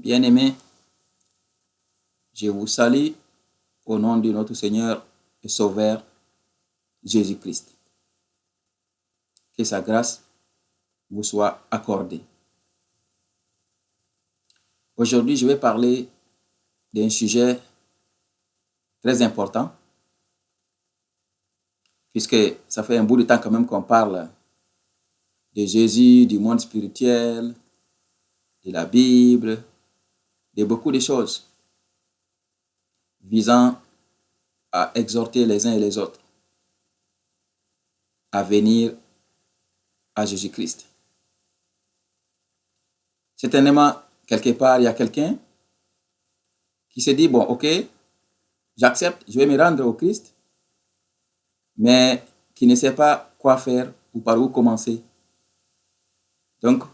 Bien-aimés, je vous salue au nom de notre Seigneur et Sauveur Jésus-Christ. Que sa grâce vous soit accordée. Aujourd'hui, je vais parler d'un sujet très important, puisque ça fait un bout de temps quand même qu'on parle de Jésus, du monde spirituel, de la Bible, de beaucoup de choses visant à exhorter les uns et les autres à venir à Jésus-Christ. Certainement, quelque part, il y a quelqu'un qui se dit, bon, ok, j'accepte, je vais me rendre au Christ, mais qui ne sait pas quoi faire ou par où commencer. Donc,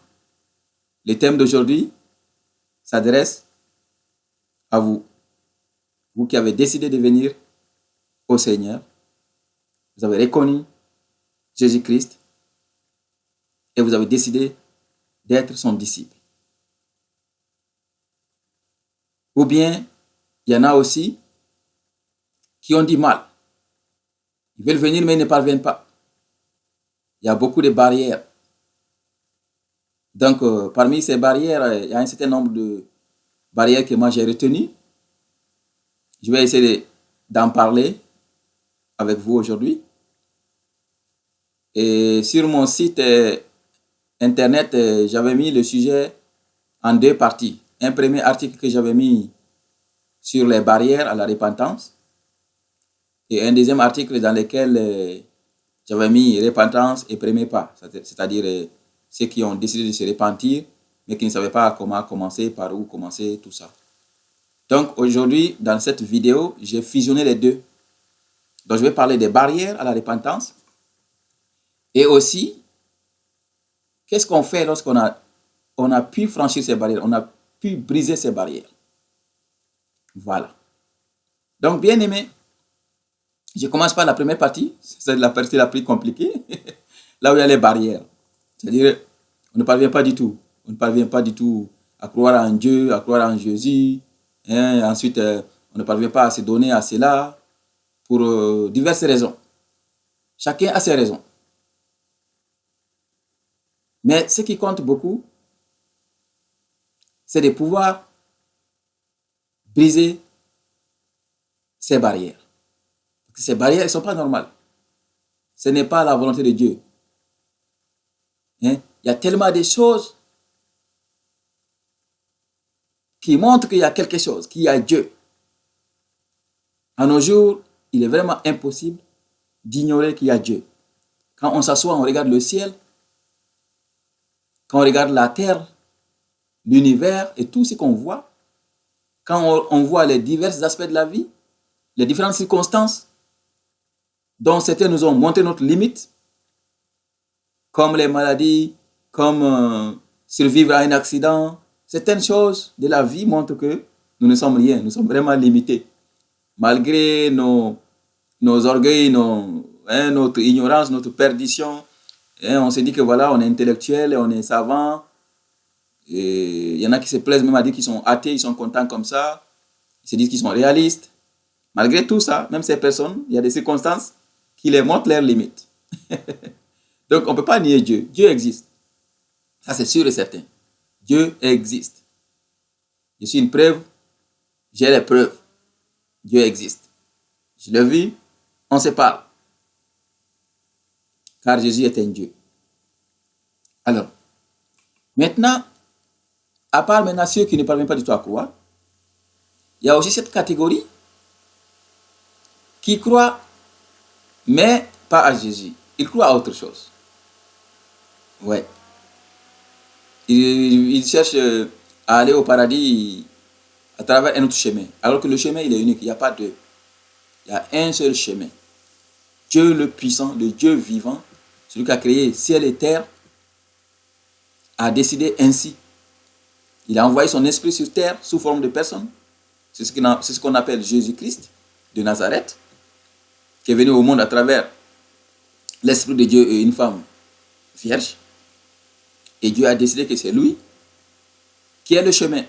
le thème d'aujourd'hui s'adresse à vous. Vous qui avez décidé de venir au Seigneur, vous avez reconnu Jésus-Christ et vous avez décidé d'être son disciple. Ou bien, il y en a aussi qui ont du mal. Ils veulent venir mais ils ne parviennent pas. Il y a beaucoup de barrières. Donc, parmi ces barrières, il y a un certain nombre de barrières que moi j'ai retenues. Je vais essayer d'en parler avec vous aujourd'hui. Et sur mon site internet, j'avais mis le sujet en deux parties. Un premier article que j'avais mis sur les barrières à la repentance et un deuxième article dans lequel j'avais mis repentance et premier pas, c'est-à-dire ceux qui ont décidé de se repentir mais qui ne savaient pas comment commencer, par où commencer, tout ça. Donc aujourd'hui, dans cette vidéo, j'ai fusionné les deux. Donc je vais parler des barrières à la repentance et aussi qu'est-ce qu'on fait lorsqu'on a pu franchir ces barrières, on a pu briser ces barrières. Voilà. Donc bien aimé, je commence par la première partie, c'est la partie la plus compliquée, là où il y a les barrières. C'est-à-dire, on ne parvient pas du tout. On ne parvient pas du tout à croire en Dieu, à croire en Jésus. Hein. Ensuite, on ne parvient pas à se donner à cela pour diverses raisons. Chacun a ses raisons. Mais ce qui compte beaucoup, c'est de pouvoir briser ces barrières. Parce que ces barrières ne sont pas normales. Ce n'est pas la volonté de Dieu. Hein? Il y a tellement de choses qui montrent qu'il y a quelque chose, qu'il y a Dieu. À nos jours, il est vraiment impossible d'ignorer qu'il y a Dieu. Quand on s'assoit, on regarde le ciel, quand on regarde la terre, l'univers et tout ce qu'on voit, quand on voit les divers aspects de la vie, les différentes circonstances dont certains nous ont montré notre limite, comme les maladies, comme survivre à un accident, certaines choses de la vie montrent que nous ne sommes rien, nous sommes vraiment limités. Malgré nos orgueils, notre ignorance, notre perdition, on se dit que voilà, on est intellectuel, on est savant. Et il y en a qui se plaisent même à dire qu'ils sont athées, ils sont contents comme ça. Ils se disent qu'ils sont réalistes. Malgré tout ça, même ces personnes, il y a des circonstances qui les montrent leurs limites. Donc on ne peut pas nier Dieu. Dieu existe. Ça c'est sûr et certain. Dieu existe. Je suis une preuve, j'ai les preuves. Dieu existe. Je l'ai vu, on se parle. Car Jésus est un Dieu. Alors, maintenant, à part maintenant ceux qui ne parviennent pas du tout à croire, il y a aussi cette catégorie qui croit, mais pas à Jésus. Ils croient à autre chose. Ouais. Ils cherchent à aller au paradis à travers un autre chemin. Alors que le chemin, il est unique. Il n'y a pas deux. Il y a un seul chemin. Dieu le puissant, le Dieu vivant, celui qui a créé ciel et terre, a décidé ainsi. Il a envoyé son esprit sur terre sous forme de personne. C'est ce qu'on appelle Jésus-Christ de Nazareth, qui est venu au monde à travers l'Esprit de Dieu et une femme vierge. Et Dieu a décidé que c'est lui qui est le chemin.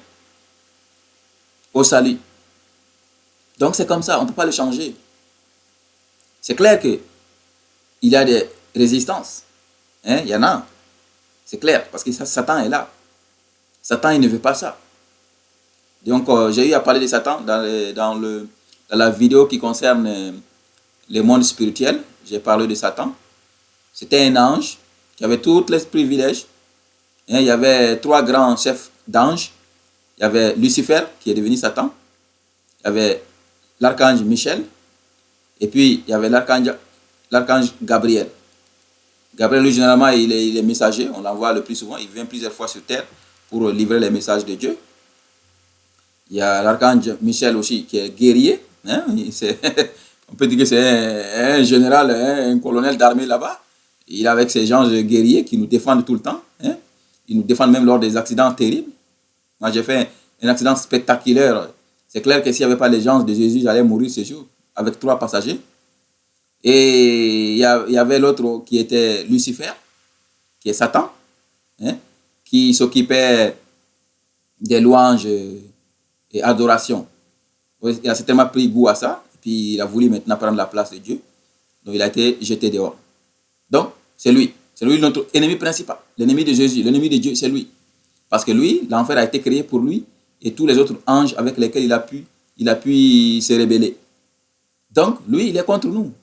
au salut. Donc c'est comme ça, on ne peut pas le changer. C'est clair qu'il y a des résistances. Hein, il y en a. C'est clair, parce que Satan est là. Satan, il ne veut pas ça. Donc, j'ai eu à parler de Satan dans la vidéo qui concerne le monde spirituel. J'ai parlé de Satan. C'était un ange qui avait tous les privilèges. Hein, il y avait 3 grands chefs d'anges. Il y avait Lucifer, qui est devenu Satan. Il y avait l'archange Michel. Et puis, il y avait l'archange Gabriel. Gabriel, lui, généralement, il est messager. On l'envoie le plus souvent. Il vient plusieurs fois sur terre pour livrer les messages de Dieu. Il y a l'archange Michel aussi, qui est guerrier. Hein? On peut dire que c'est un général, un colonel d'armée là-bas. Il est avec ces gens guerriers qui nous défendent tout le temps. Hein? Ils nous défendent même lors des accidents terribles. Moi, j'ai fait un accident spectaculaire. C'est clair que s'il n'y avait pas les gens de Jésus, j'allais mourir ce jour avec 3 passagers. Et il y avait l'autre qui était Lucifer, qui est Satan, hein, qui s'occupait des louanges et adoration. Il a certainement pris goût à ça, et puis il a voulu maintenant prendre la place de Dieu. Donc il a été jeté dehors. Donc c'est lui notre ennemi principal, l'ennemi de Jésus, l'ennemi de Dieu, c'est lui. Parce que lui, l'enfer a été créé pour lui et tous les autres anges avec lesquels il a pu se rebeller. Donc lui, il est contre nous.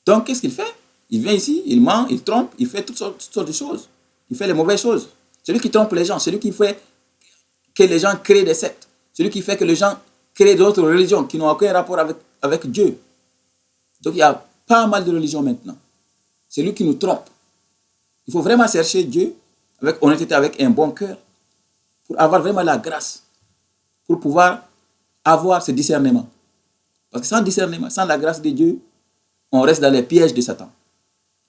Donc qu'est-ce qu'il fait? Il vient ici, il ment, il trompe, il fait toutes sortes de choses. Il fait les mauvaises choses. Celui qui trompe les gens, celui qui fait que les gens créent des sectes, celui qui fait que les gens créent d'autres religions qui n'ont aucun rapport avec Dieu. Donc il y a pas mal de religions maintenant. C'est lui qui nous trompe. Il faut vraiment chercher Dieu avec honnêteté, avec un bon cœur, pour avoir vraiment la grâce, pour pouvoir avoir ce discernement. Parce que sans discernement, sans la grâce de Dieu, on reste dans les pièges de Satan.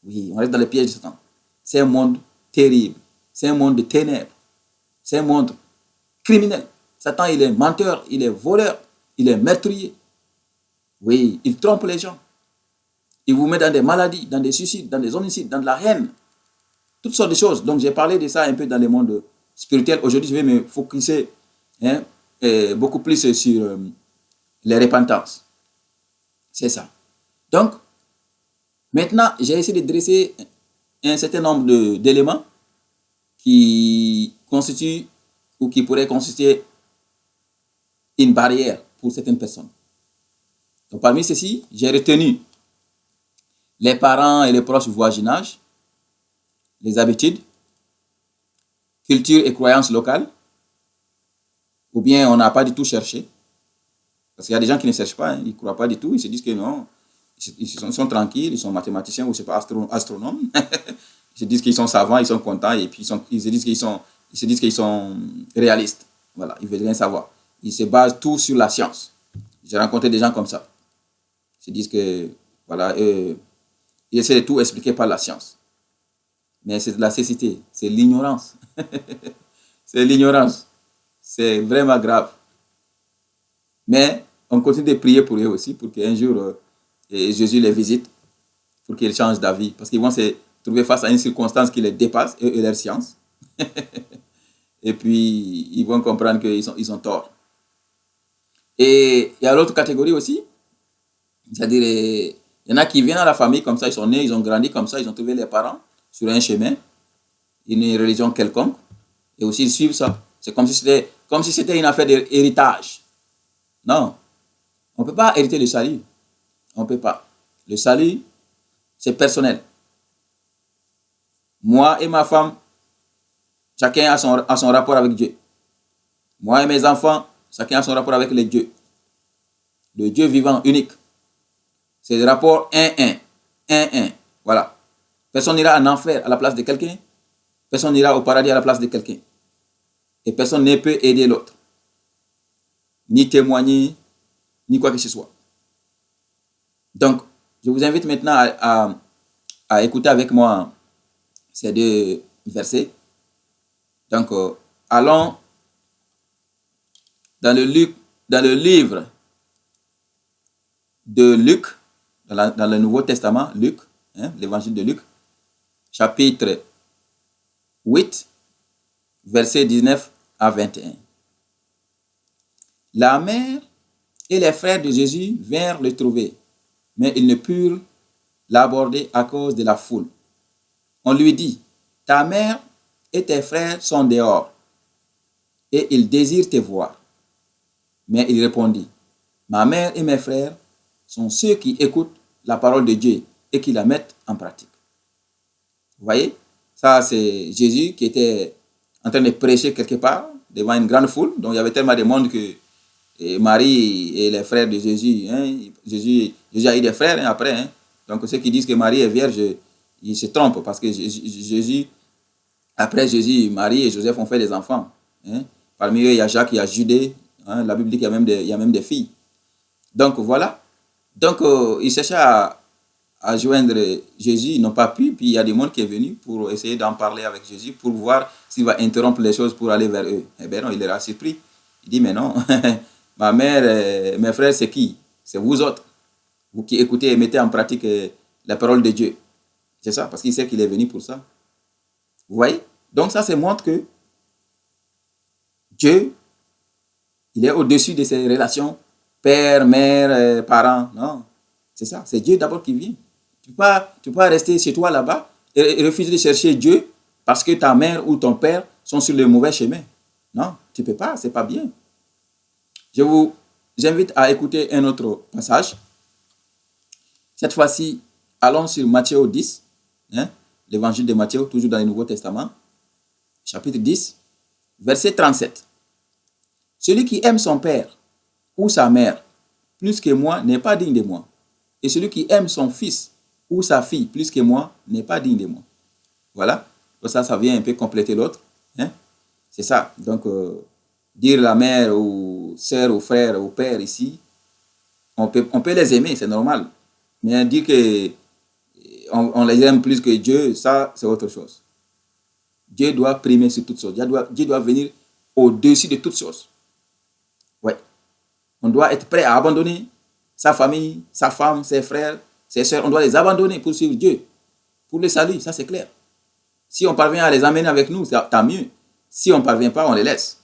Oui, on reste dans les pièges de Satan. C'est un monde terrible. C'est un monde de ténèbres. C'est un monde criminel. Satan, il est menteur, il est voleur, il est meurtrier. Oui, il trompe les gens. Il vous met dans des maladies, dans des suicides, dans des homicides, dans de la haine. Toutes sortes de choses. Donc, j'ai parlé de ça un peu dans le monde spirituel. Aujourd'hui, je vais me focuser beaucoup plus sur les repentances. C'est ça. Donc, maintenant, j'ai essayé de dresser un certain nombre d'éléments qui constituent ou qui pourraient constituer une barrière pour certaines personnes. Donc, parmi ceux-ci, j'ai retenu les parents et les proches voisinage, les habitudes, culture et croyances locales, ou bien on n'a pas du tout cherché. Parce qu'il y a des gens qui ne cherchent pas, hein, ils ne croient pas du tout, ils se disent que non, ils sont tranquilles, ils sont mathématiciens ou je sais pas, astronomes. Ils se disent qu'ils sont savants, ils sont contents et puis ils se disent qu'ils sont réalistes. Voilà, ils ne veulent rien savoir. Ils se basent tout sur la science. J'ai rencontré des gens comme ça. Ils se disent que, voilà, ils essaient de tout expliquer par la science. Mais c'est de la cécité, c'est l'ignorance. C'est l'ignorance. C'est vraiment grave. Mais on continue de prier pour eux aussi, pour qu'un jour, Jésus les visite, pour qu'ils changent d'avis. Parce qu'ils vont se trouver face à une circonstance qui les dépasse, eux et leur science. Et puis, ils vont comprendre qu'ils ont tort. Et il y a l'autre catégorie aussi. C'est-à-dire, il y en a qui viennent à la famille comme ça, ils sont nés, ils ont grandi comme ça, ils ont trouvé les parents sur un chemin, une religion quelconque, et aussi ils suivent ça. C'est comme si c'était une affaire d'héritage. Non, on ne peut pas hériter le salut. On ne peut pas. Le salut, c'est personnel. Moi et ma femme, chacun a son rapport avec Dieu. Moi et mes enfants, chacun a son rapport avec le Dieu. Le Dieu vivant, unique. C'est le rapport 1-1. 1-1. Voilà. Personne n'ira en enfer à la place de quelqu'un. Personne n'ira au paradis à la place de quelqu'un. Et personne ne peut aider l'autre. Ni témoigner, ni quoi que ce soit. Donc, je vous invite maintenant à écouter avec moi ces 2 versets. Donc, allons dans le livre de Luc, dans le Nouveau Testament, Luc, hein, l'évangile de Luc, chapitre 8, versets 19 à 21. La mère et les frères de Jésus vinrent le trouver, mais ils ne purent l'aborder à cause de la foule. On lui dit, ta mère et tes frères sont dehors, et ils désirent te voir. Mais il répondit, ma mère et mes frères sont ceux qui écoutent la parole de Dieu et qui la mettent en pratique. Vous voyez, ça c'est Jésus qui était en train de prêcher quelque part devant une grande foule. Donc il y avait tellement de monde que Marie et les frères de Jésus, Jésus a eu des frères après. Donc ceux qui disent que Marie est vierge, ils se trompent parce que Jésus, après Jésus, Marie et Joseph ont fait des enfants. Parmi eux, il y a Jacques, il y a Judée. La Bible dit qu'il y a même des filles. Donc voilà. Donc ils cherchaient à joindre Jésus, ils n'ont pas pu. Puis il y a des monde qui est venu pour essayer d'en parler avec Jésus, pour voir s'il va interrompre les choses pour aller vers eux. Eh bien non, il leur a surpris. Il dit, mais non, ma mère, mes frères, c'est qui? C'est vous autres. Vous qui écoutez et mettez en pratique la parole de Dieu. C'est ça, parce qu'il sait qu'il est venu pour ça. Vous voyez? Donc ça montre que Dieu, il est au-dessus de ces relations père, mère, parents. Non, c'est ça. C'est Dieu d'abord qui vient. Tu peux pas rester chez toi là-bas et refuser de chercher Dieu parce que ta mère ou ton père sont sur le mauvais chemin. Non, tu ne peux pas, c'est pas bien. Je vous invite à écouter un autre passage. Cette fois-ci, allons sur Matthieu 10, l'évangile de Matthieu, toujours dans le Nouveau Testament, chapitre 10, verset 37. Celui qui aime son père ou sa mère plus que moi n'est pas digne de moi. Et celui qui aime son fils ou sa fille plus que moi n'est pas digne de moi. Voilà. Donc ça vient un peu compléter l'autre. C'est ça. Donc, dire la mère ou sœur ou frère ou père ici, on peut les aimer, c'est normal. Mais dire qu'on les aime plus que Dieu, ça, c'est autre chose. Dieu doit primer sur toutes choses. Dieu doit venir au-dessus de toutes choses. Ouais. On doit être prêt à abandonner sa famille, sa femme, ses frères, ses soeurs. On doit les abandonner pour suivre Dieu, pour le salut, ça c'est clair. Si on parvient à les amener avec nous, tant mieux. Si on ne parvient pas, on les laisse.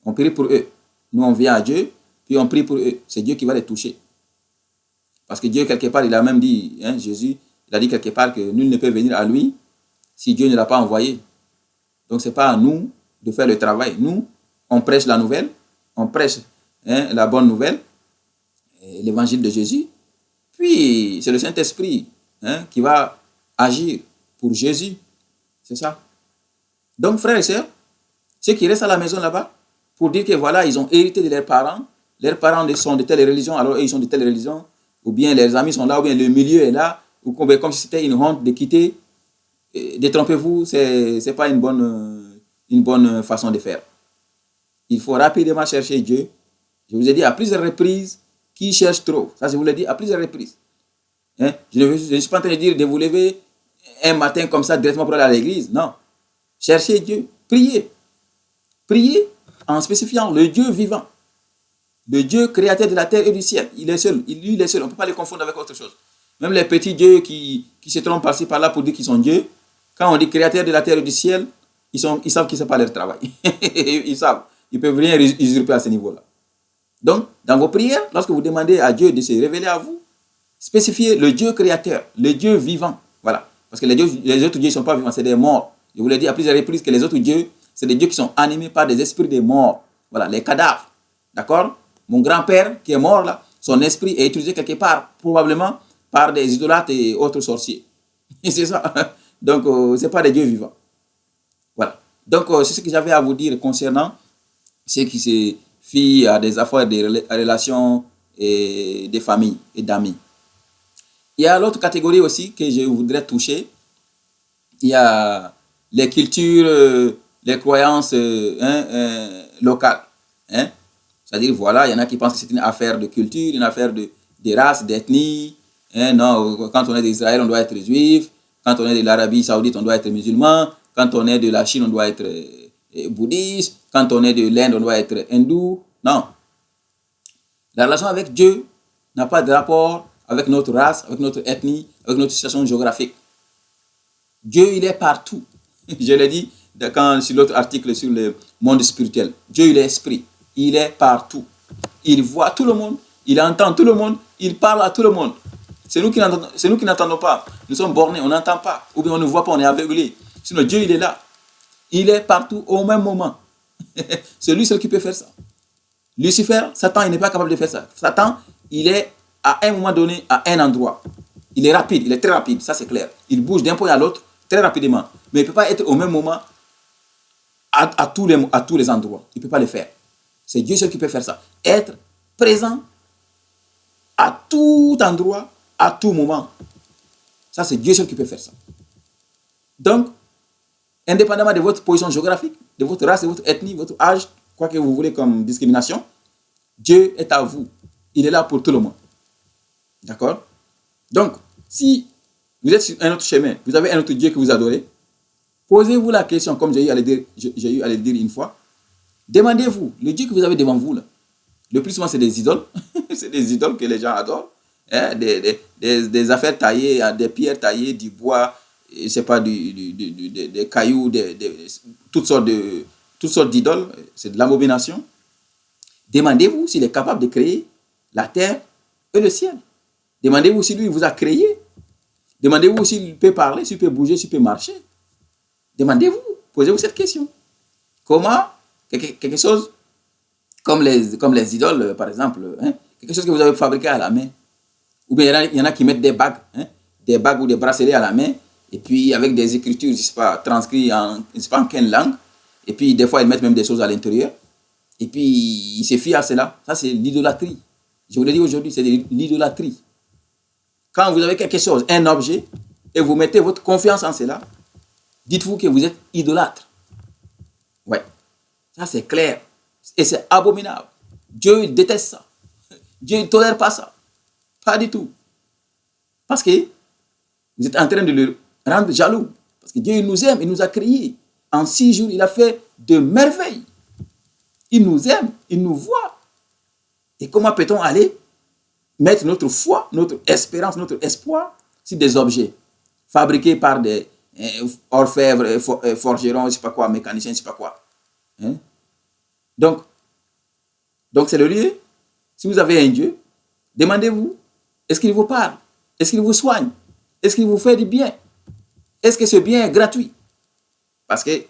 On prie pour eux. Nous, on vient à Dieu, puis on prie pour eux. C'est Dieu qui va les toucher. Parce que Dieu, quelque part, il a même dit, Jésus, il a dit quelque part que nul ne peut venir à lui si Dieu ne l'a pas envoyé. Donc, ce n'est pas à nous de faire le travail. Nous, on prêche la nouvelle, on prêche la bonne nouvelle, l'évangile de Jésus. Puis, c'est le Saint-Esprit qui va agir pour Jésus. C'est ça. Donc, frères et sœurs, ceux qui restent à la maison là-bas, pour dire que voilà, ils ont hérité de leurs parents sont de telle religion, alors eux, ils sont de telle religion, ou bien leurs amis sont là, ou bien le milieu est là, ou comme si c'était une honte de quitter. Détrompez-vous, ce n'est pas une bonne façon de faire. Il faut rapidement chercher Dieu. Je vous ai dit à plusieurs reprises, qui cherche trop. Ça, je vous l'ai dit à plusieurs reprises. Je ne suis pas en train de dire de vous lever un matin comme ça, directement pour aller à l'église. Non. Cherchez Dieu. Priez. Priez en spécifiant le Dieu vivant. Le Dieu créateur de la terre et du ciel. Il est seul. Lui, il est seul. On ne peut pas le confondre avec autre chose. Même les petits dieux qui se trompent par-ci par-là pour dire qu'ils sont Dieu, quand on dit créateur de la terre et du ciel, ils savent qu'ils ne savent pas leur travail. Ils savent. Ils ne peuvent rien usurper à ce niveau-là. Donc, dans vos prières, lorsque vous demandez à Dieu de se révéler à vous, spécifiez le Dieu créateur, le Dieu vivant. Voilà. Parce que les autres dieux ne sont pas vivants, c'est des morts. Je vous l'ai dit à plusieurs reprises que les autres dieux, c'est des dieux qui sont animés par des esprits de morts. Voilà, les cadavres. D'accord? Mon grand-père qui est mort là, son esprit est utilisé quelque part, probablement par des idolâtres et autres sorciers. Et c'est ça. Donc, ce n'est pas des dieux vivants. Voilà. Donc, c'est ce que j'avais à vous dire concernant ce qui se fie à des affaires, des relations et des familles et d'amis. Il y a l'autre catégorie aussi que je voudrais toucher. Il y a les cultures, les croyances locales. C'est-à-dire, voilà, il y en a qui pensent que c'est une affaire de culture, une affaire de race, d'ethnie. Non, quand on est d'Israël, on doit être juif. Quand on est de l'Arabie Saoudite, on doit être musulman. Quand on est de la Chine, on doit être bouddhiste. Quand on est de l'Inde, on doit être hindou. Non. La relation avec Dieu n'a pas de rapport avec notre race, avec notre ethnie, avec notre situation géographique. Dieu, il est partout. Je l'ai dit sur l'autre article sur le monde spirituel. Dieu, il est esprit. Il est partout. Il voit tout le monde, il entend tout le monde, il parle à tout le monde. C'est nous qui n'entendons pas. Nous sommes bornés, on n'entend pas. Ou bien on ne voit pas, on est aveuglé. Sinon Dieu, il est là. Il est partout au même moment. C'est lui seul qui peut faire ça. Lucifer, Satan, il n'est pas capable de faire ça. Satan, il est à un moment donné, à un endroit. Il est rapide, il est très rapide, ça c'est clair. Il bouge d'un point à l'autre très rapidement. Mais il ne peut pas être au même moment à tous les endroits. Il ne peut pas le faire. C'est Dieu seul qui peut faire ça. Être présent à tout endroit, à tout moment. Ça, c'est Dieu seul qui peut faire ça. Donc, indépendamment de votre position géographique, de votre race, de votre ethnie, votre âge, quoi que vous voulez comme discrimination, Dieu est à vous. Il est là pour tout le monde. D'accord? Donc, si vous êtes sur un autre chemin, vous avez un autre Dieu que vous adorez, posez-vous la question, comme j'ai eu à le dire une fois. Demandez-vous, le Dieu que vous avez devant vous, là, le plus souvent c'est des idoles, c'est des idoles que les gens adorent, hein, des affaires taillées, des pierres taillées, du bois, je sais pas, des cailloux, toutes sortes d'idoles, c'est de l'abomination. Demandez-vous s'il est capable de créer la terre et le ciel. Demandez-vous si lui vous a créé. Demandez-vous s'il peut parler, s'il peut bouger, s'il peut marcher. Demandez-vous, posez-vous cette question. Comment quelque chose comme les idoles, par exemple, hein, quelque chose que vous avez fabriqué à la main. Ou bien il y en a qui mettent des bagues, hein, des bagues ou des bracelets à la main, et puis avec des écritures, je ne sais pas, transcrites en, je sais pas en quelle langue, et puis des fois ils mettent même des choses à l'intérieur, et puis ils se fient à cela. Ça c'est l'idolâtrie. Je vous le dis aujourd'hui, c'est l'idolâtrie. Quand vous avez quelque chose, un objet, et vous mettez votre confiance en cela, dites-vous que vous êtes idolâtre. Ouais, ça c'est clair. Et c'est abominable. Dieu il déteste ça. Dieu ne tolère pas ça. Pas du tout. Parce que vous êtes en train de le rendre jaloux. Parce que Dieu il nous aime, il nous a créés. En 6 jours, il a fait de merveilles. Il nous aime, il nous voit. Et comment peut-on aller mettre notre foi, notre espérance, notre espoir sur des objets fabriqués par des orfèvres, forgerons, je ne sais pas quoi, mécaniciens, je ne sais pas quoi. Hein? Donc c'est le lieu. Si vous avez un Dieu, demandez-vous, est-ce qu'il vous parle? Est-ce qu'il vous soigne? Est-ce qu'il vous fait du bien? Est-ce que ce bien est gratuit? Parce que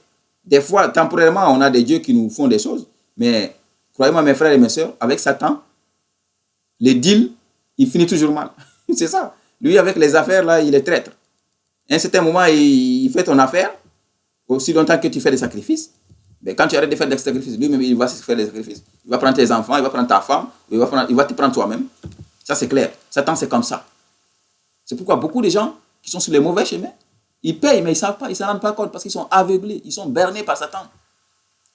des fois, temporairement, on a des dieux qui nous font des choses, mais croyez-moi, mes frères et mes sœurs, avec Satan, les deals, il finit toujours mal. C'est ça. Lui, avec les affaires, là, il est traître. À un certain moment, il fait ton affaire, aussi longtemps que tu fais des sacrifices. Mais quand tu arrêtes de faire des sacrifices, lui-même, il va faire des sacrifices. Il va prendre tes enfants, il va prendre ta femme, il va te prendre toi-même. Ça, c'est clair. Satan, c'est comme ça. C'est pourquoi beaucoup de gens qui sont sur les mauvais chemins, ils payent, mais ils ne savent pas, ils ne s'en rendent pas compte parce qu'ils sont aveuglés, ils sont bernés par Satan.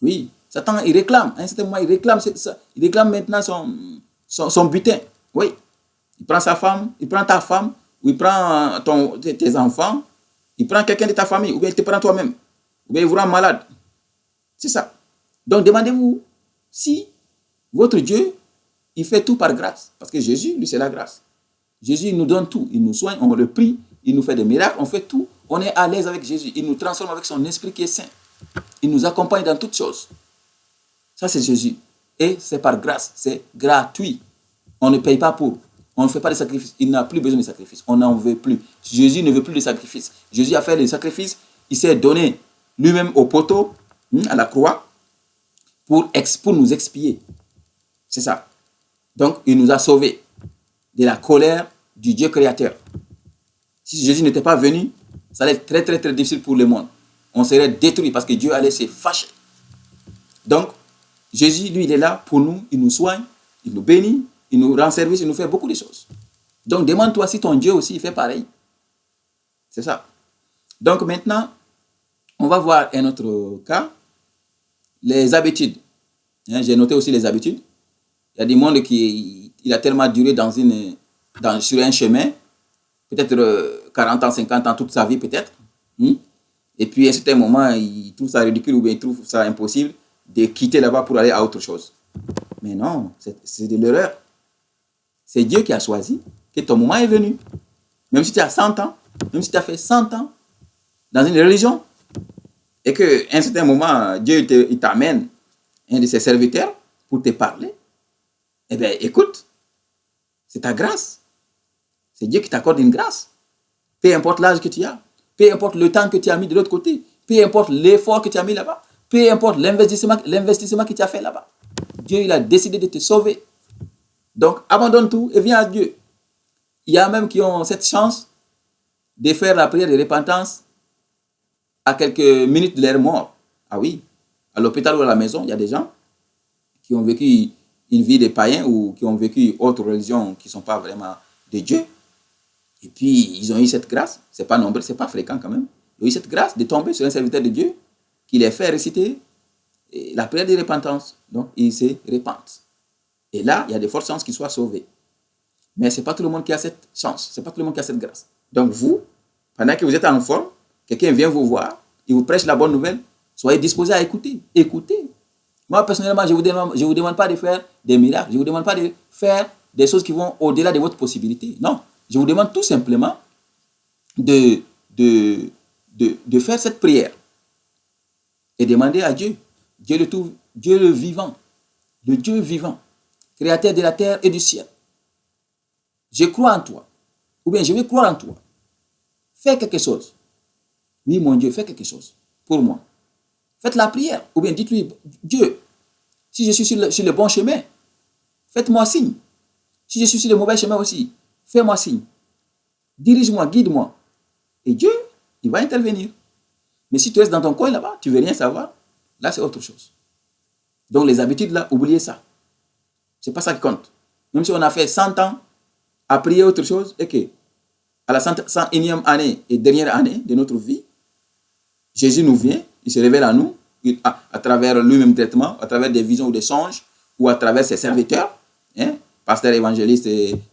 Oui, Satan, il réclame. À un certain moment, il réclame maintenant son butin. Oui. Il prend sa femme, il prend ta femme, ou il prend tes enfants, il prend quelqu'un de ta famille, ou bien il te prend toi-même, ou bien il vous rend malade. C'est ça. Donc, demandez-vous si votre Dieu, il fait tout par grâce. Parce que Jésus, lui, c'est la grâce. Jésus, il nous donne tout. Il nous soigne, on le prie, il nous fait des miracles, on fait tout. On est à l'aise avec Jésus. Il nous transforme avec son esprit qui est saint. Il nous accompagne dans toutes choses. Ça, c'est Jésus. Et c'est par grâce. C'est gratuit. On ne paye pas pour. On ne fait pas de sacrifice. Il n'a plus besoin de sacrifice. On n'en veut plus. Jésus ne veut plus de sacrifice. Jésus a fait le sacrifice. Il s'est donné lui-même au poteau, à la croix, pour nous expier. C'est ça. Donc, il nous a sauvés de la colère du Dieu créateur. Si Jésus n'était pas venu, ça allait être très, très, très difficile pour le monde. On serait détruit parce que Dieu allait se fâcher. Donc, Jésus, lui, il est là pour nous. Il nous soigne, il nous bénit, il nous rend service, il nous fait beaucoup de choses. Donc, demande-toi si ton Dieu aussi, il fait pareil. C'est ça. Donc, maintenant, on va voir un autre cas. Les habitudes. J'ai noté aussi les habitudes. Il y a des mondes qui il a tellement duré sur un chemin, peut-être 40 ans, 50 ans, toute sa vie peut-être. Et puis à un certain moment, il trouve ça ridicule ou bien il trouve ça impossible de quitter là-bas pour aller à autre chose. Mais non, c'est de l'erreur. C'est Dieu qui a choisi que ton moment est venu. Même si tu as 100 ans, même si tu as fait 100 ans dans une religion, et qu'à un certain moment, Dieu il t'amène un de ses serviteurs pour te parler, Eh bien, écoute, c'est ta grâce. C'est Dieu qui t'accorde une grâce. Peu importe l'âge que tu as, peu importe le temps que tu as mis de l'autre côté, peu importe l'effort que tu as mis là-bas, peu importe l'investissement que tu as fait là-bas. Dieu, il a décidé de te sauver. Donc, abandonne tout et viens à Dieu. Il y a même qui ont cette chance de faire la prière de repentance à quelques minutes de leur mort. Ah oui, à l'hôpital ou à la maison, il y a des gens qui ont vécu une vie de païens ou qui ont vécu autre religion qui ne sont pas vraiment de Dieu. Et puis, ils ont eu cette grâce, c'est pas nombreux, c'est pas fréquent quand même. Ils ont eu cette grâce de tomber sur un serviteur de Dieu qui les fait réciter la prière de repentance. Donc, ils se repentent. Et là, il y a de fortes chances qu'ils soient sauvés. Mais ce n'est pas tout le monde qui a cette chance, ce n'est pas tout le monde qui a cette grâce. Donc, vous, pendant que vous êtes en forme, quelqu'un vient vous voir, il vous prêche la bonne nouvelle, soyez disposés à écouter. Écoutez. Moi, personnellement, je ne vous demande pas de faire des miracles, je ne vous demande pas de faire des choses qui vont au-delà de votre possibilité. Non, je vous demande tout simplement de faire cette prière et demander à Dieu, Dieu le vivant, le Dieu vivant, créateur de la terre et du ciel. Je crois en toi, ou bien je vais croire en toi. Fais quelque chose. Oui, mon Dieu, fais quelque chose pour moi. Faites la prière, ou bien dites-lui, Dieu, si je suis sur le bon chemin, faites-moi signe. Si je suis sur le mauvais chemin aussi, fais-moi signe. Dirige-moi, guide-moi. Et Dieu, il va intervenir. Mais si tu restes dans ton coin là-bas, tu ne veux rien savoir, là c'est autre chose. Donc les habitudes là, oubliez ça. Ce n'est pas ça qui compte. Même si on a fait 100 ans à prier autre chose, et que à la 101e année et dernière année de notre vie, Jésus nous vient, il se révèle à nous, à travers lui-même directement, à travers des visions ou des songes, ou à travers ses serviteurs, pasteurs, évangélistes,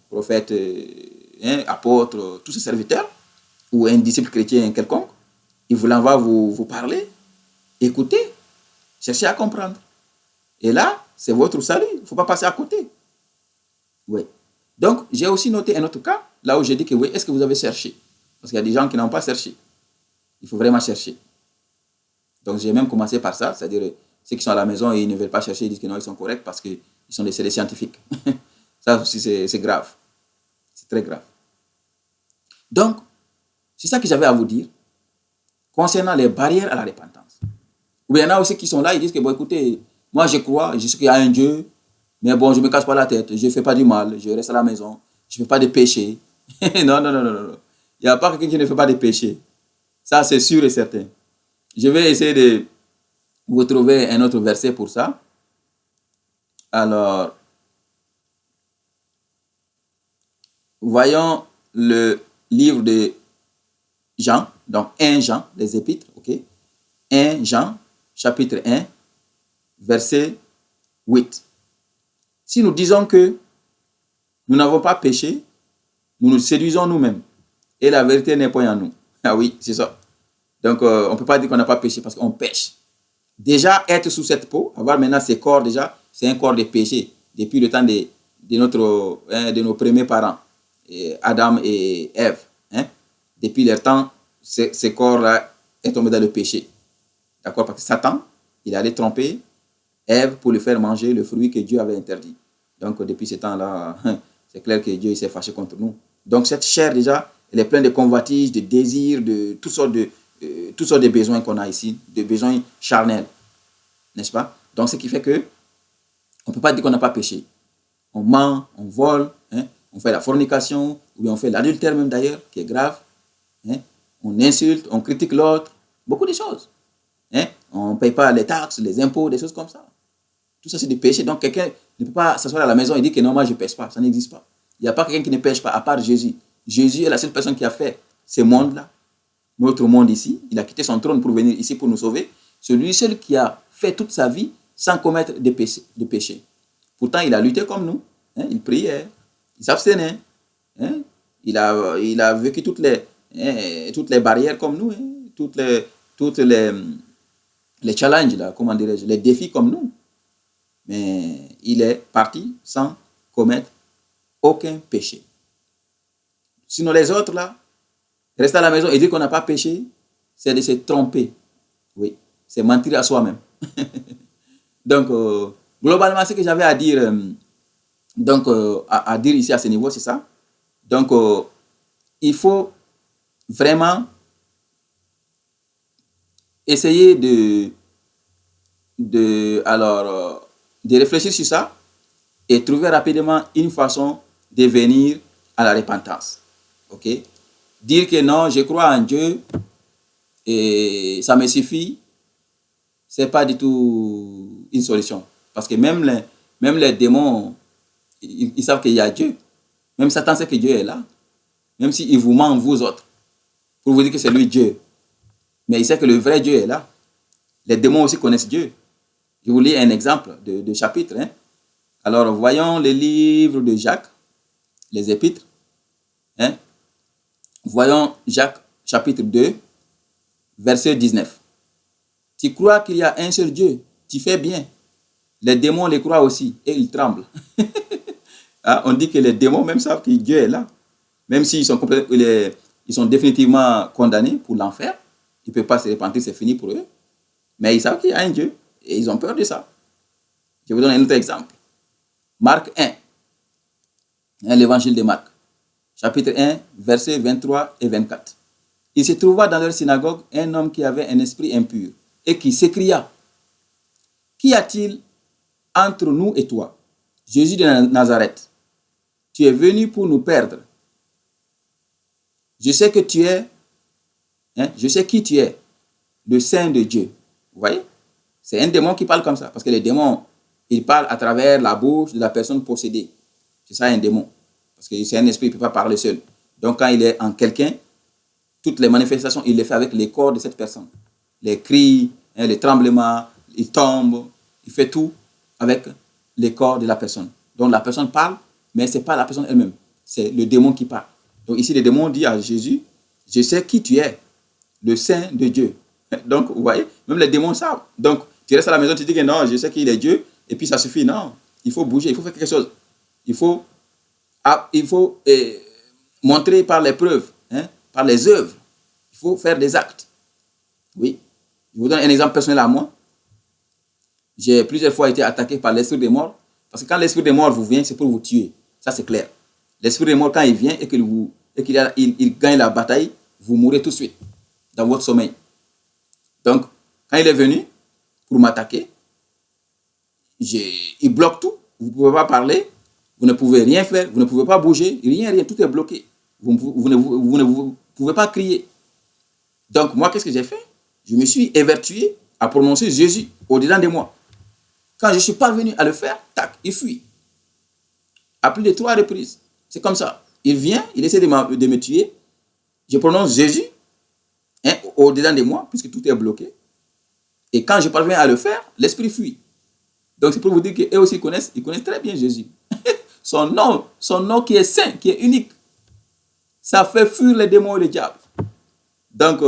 prophètes, apôtres, tous ces serviteurs, ou un disciple chrétien quelconque, il vous l'envoie vous parler, écoutez, cherchez à comprendre. Et là, c'est votre salut, il ne faut pas passer à côté. Oui. Donc, j'ai aussi noté un autre cas, là où j'ai dit que oui, est-ce que vous avez cherché? Parce qu'il y a des gens qui n'ont pas cherché. Il faut vraiment chercher. Donc, j'ai même commencé par ça, c'est-à-dire ceux qui sont à la maison et ils ne veulent pas chercher, ils disent que non, ils sont corrects parce qu'ils sont des scientifiques. Ça aussi, c'est grave. C'est très grave. Donc, c'est ça que j'avais à vous dire concernant les barrières à la repentance. Ou bien il y en a aussi qui sont là, ils disent que, bon, écoutez, moi je crois, je sais qu'il y a un Dieu, mais bon, je ne me casse pas la tête, je ne fais pas du mal, je reste à la maison, je ne fais pas de péché. Non, non, non, non, non. Il n'y a pas quelqu'un qui ne fait pas de péché. Ça, c'est sûr et certain. Je vais essayer de vous trouver un autre verset pour ça. Alors, voyons le livre de Jean, donc 1 Jean, les épîtres, ok? 1 Jean, chapitre 1, verset 8. Si nous disons que nous n'avons pas péché, nous nous séduisons nous-mêmes. Et la vérité n'est point en nous. Ah oui, c'est ça. Donc, on ne peut pas dire qu'on n'a pas péché parce qu'on pêche. Déjà, être sous cette peau, avoir maintenant ces corps déjà, c'est un corps de péché. Depuis le temps de nos premiers parents, Adam et Ève. Depuis leur temps, ces corps-là est tombé dans le péché. D'accord? Parce que Satan, il allait tromper Ève pour lui faire manger le fruit que Dieu avait interdit. Donc, depuis ce temps-là, c'est clair que Dieu s'est fâché contre nous. Donc, cette chair, déjà, elle est pleine de convoitises, de désirs, de toutes sortes de besoins qu'on a ici, de besoins charnels. N'est-ce pas? Donc, ce qui fait que on ne peut pas dire qu'on n'a pas péché. On ment, on vole, on fait la fornication, ou bien on fait l'adultère même d'ailleurs, qui est grave. On insulte, on critique l'autre, beaucoup de choses. On ne paye pas les taxes, les impôts, des choses comme ça. Tout ça, c'est des péchés. Donc, quelqu'un ne peut pas s'asseoir à la maison et dire que non, moi, je ne pêche pas. Ça n'existe pas. Il n'y a pas quelqu'un qui ne pêche pas, à part Jésus. Jésus est la seule personne qui a fait ce monde-là, notre monde ici. Il a quitté son trône pour venir ici pour nous sauver. C'est lui seul qui a fait toute sa vie sans commettre de péché. Pourtant, il a lutté comme nous. Il priait, il s'abstenait. Il a vécu toutes les barrières comme nous, toutes les challenges, là, comment dirais-je, les défis comme nous. Mais il est parti sans commettre aucun péché. Sinon, les autres, là, rester à la maison et dire qu'on n'a pas péché, c'est de se tromper. Oui, c'est mentir à soi-même. Donc, globalement, ce que j'avais à dire Donc, à dire ici à ce niveau, c'est ça. Donc, il faut vraiment essayer de réfléchir sur ça et trouver rapidement une façon de venir à la repentance. Ok? Dire que non, je crois en Dieu et ça me suffit, c'est pas du tout une solution. Parce que même les démons, ils savent qu'il y a Dieu. Même Satan sait que Dieu est là. Même s'il vous ment, vous autres, pour vous dire que c'est lui Dieu. Mais il sait que le vrai Dieu est là. Les démons aussi connaissent Dieu. Je vous lis un exemple de chapitre. Hein. Alors, voyons le livre de Jacques, les épîtres. Hein. Voyons Jacques, chapitre 2, verset 19. Tu crois qu'il y a un seul Dieu, tu fais bien. Les démons les croient aussi et ils tremblent. Hein, on dit que les démons même savent que Dieu est là. Même s'ils sont, ils sont définitivement condamnés pour l'enfer, ils ne peuvent pas se repentir, c'est fini pour eux. Mais ils savent qu'il y a un Dieu et ils ont peur de ça. Je vous donne un autre exemple. Marc 1, hein, l'évangile de Marc, chapitre 1, versets 23 et 24. Il se trouva dans leur synagogue un homme qui avait un esprit impur et qui s'écria, qu'y a-t-il entre nous et toi, Jésus de Nazareth? Tu es venu pour nous perdre. Je sais que tu es, hein, je sais qui tu es, le Saint de Dieu. Vous voyez? C'est un démon qui parle comme ça. Parce que les démons, ils parlent à travers la bouche de la personne possédée. C'est ça un démon. Parce que c'est un esprit, il ne peut pas parler seul. Donc quand il est en quelqu'un, toutes les manifestations, il les fait avec les corps de cette personne. Les cris, hein, les tremblements, il tombe, il fait tout avec les corps de la personne. Donc la personne parle, mais ce n'est pas la personne elle-même. C'est le démon qui parle. Donc ici, le démon dit à Jésus, je sais qui tu es, le Saint de Dieu. Donc, vous voyez, même les démons savent. Donc, tu restes à la maison, tu dis que non, je sais qu'il est Dieu, et puis ça suffit. Non, il faut bouger, il faut faire quelque chose. Il faut montrer par les preuves, hein, par les œuvres. Il faut faire des actes. Oui. Je vous donne un exemple personnel à moi. J'ai plusieurs fois été attaqué par l'esprit des morts. Parce que quand l'esprit des morts vous vient, c'est pour vous tuer. Ça, c'est clair. L'esprit des morts, quand il vient et qu'il gagne la bataille, vous mourrez tout de suite dans votre sommeil. Donc, quand il est venu pour m'attaquer, il bloque tout. Vous ne pouvez pas parler, vous ne pouvez rien faire, vous ne pouvez pas bouger, rien, tout est bloqué. Vous ne pouvez pas crier. Donc, moi, qu'est-ce que j'ai fait? Je me suis évertué à prononcer Jésus au-dedans de moi. Quand je suis parvenu à le faire, tac, il fuit. À plus de 3 reprises. C'est comme ça. Il vient, il essaie de me tuer. Je prononce Jésus, hein, au-dedans de moi, puisque tout est bloqué. Et quand je parviens à le faire, l'esprit fuit. Donc c'est pour vous dire qu'eux aussi ils connaissent très bien Jésus. Son nom qui est saint, qui est unique. Ça fait fuir les démons et les diables. Donc,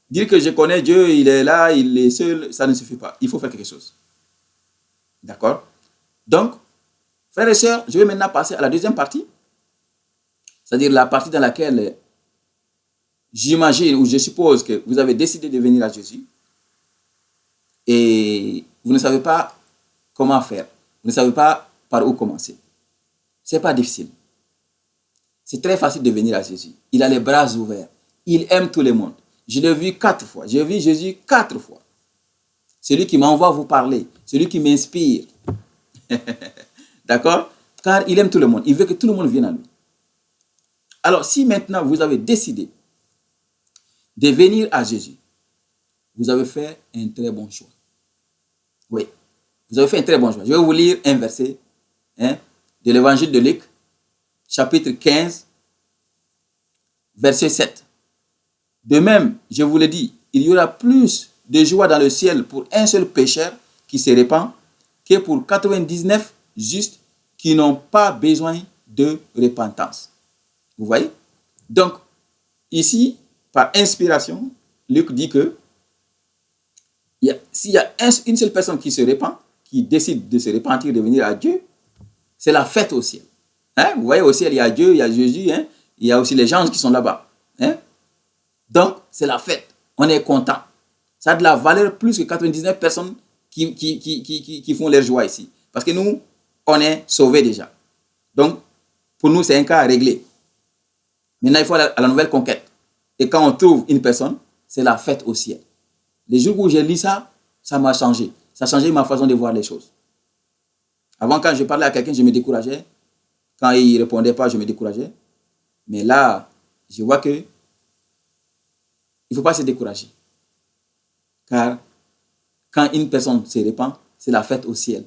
dire que je connais Dieu, il est là, il est seul, ça ne suffit pas. Il faut faire quelque chose. D'accord? Donc, frères et sœurs, je vais maintenant passer à la deuxième partie. C'est-à-dire la partie dans laquelle j'imagine ou je suppose que vous avez décidé de venir à Jésus et vous ne savez pas comment faire. Vous ne savez pas par où commencer. Ce n'est pas difficile. C'est très facile de venir à Jésus. Il a les bras ouverts. Il aime tout le monde. Je l'ai vu 4 fois. J'ai vu Jésus 4 fois. C'est lui qui m'envoie vous parler. C'est lui qui m'inspire. D'accord? Car il aime tout le monde. Il veut que tout le monde vienne à lui. Alors, si maintenant vous avez décidé de venir à Jésus, vous avez fait un très bon choix. Oui, vous avez fait un très bon choix. Je vais vous lire un verset, hein, de l'évangile de Luc, chapitre 15, verset 7. De même, je vous le dis, il y aura plus de joie dans le ciel pour un seul pécheur qui se répand que pour 99 justes qui n'ont pas besoin de repentance. Vous voyez? Donc, ici, par inspiration, Luc dit que s'il y a une seule personne qui se répand, qui décide de se repentir, de venir à Dieu, c'est la fête au ciel. Hein? Vous voyez, au ciel, il y a Dieu, il y a Jésus, hein? Il y a aussi les anges qui sont là-bas. Hein? Donc, c'est la fête. On est content. Ça a de la valeur plus que 99 personnes qui font leur joie ici. Parce que nous, on est sauvés déjà. Donc, pour nous, c'est un cas à régler. Maintenant, il faut aller à la nouvelle conquête. Et quand on trouve une personne, c'est la fête au ciel. Les jours où j'ai lu ça, ça m'a changé. Ça a changé ma façon de voir les choses. Avant, quand je parlais à quelqu'un, je me décourageais. Quand il ne répondait pas, je me décourageais. Mais là, je vois que il ne faut pas se décourager. Car quand une personne se répand, c'est la fête au ciel.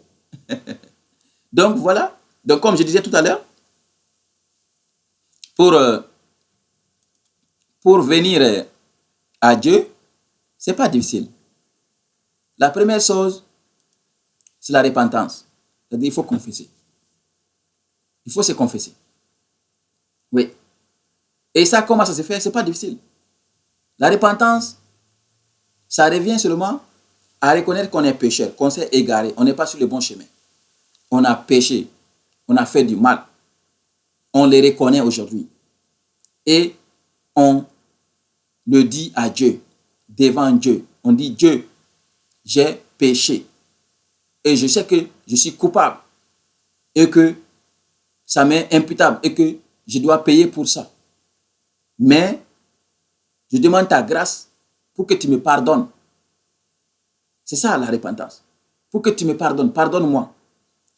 Donc voilà. Donc comme je disais tout à l'heure, pour, euh, pour venir à Dieu, ce n'est pas difficile. La première chose, c'est la repentance. C'est-à-dire il faut confesser. Il faut se confesser. Oui. Et ça, comment ça se fait? Ce n'est pas difficile. La repentance, ça revient seulement à reconnaître qu'on est pécheur, qu'on s'est égaré, on n'est pas sur le bon chemin. On a péché, on a fait du mal. On le reconnaît aujourd'hui. Et on le dit à Dieu, devant Dieu. On dit, Dieu, j'ai péché. Et je sais que je suis coupable. Et que ça m'est imputable. Et que je dois payer pour ça. Mais je demande ta grâce pour que tu me pardonnes. C'est ça la repentance. Pour que tu me pardonnes. Pardonne-moi.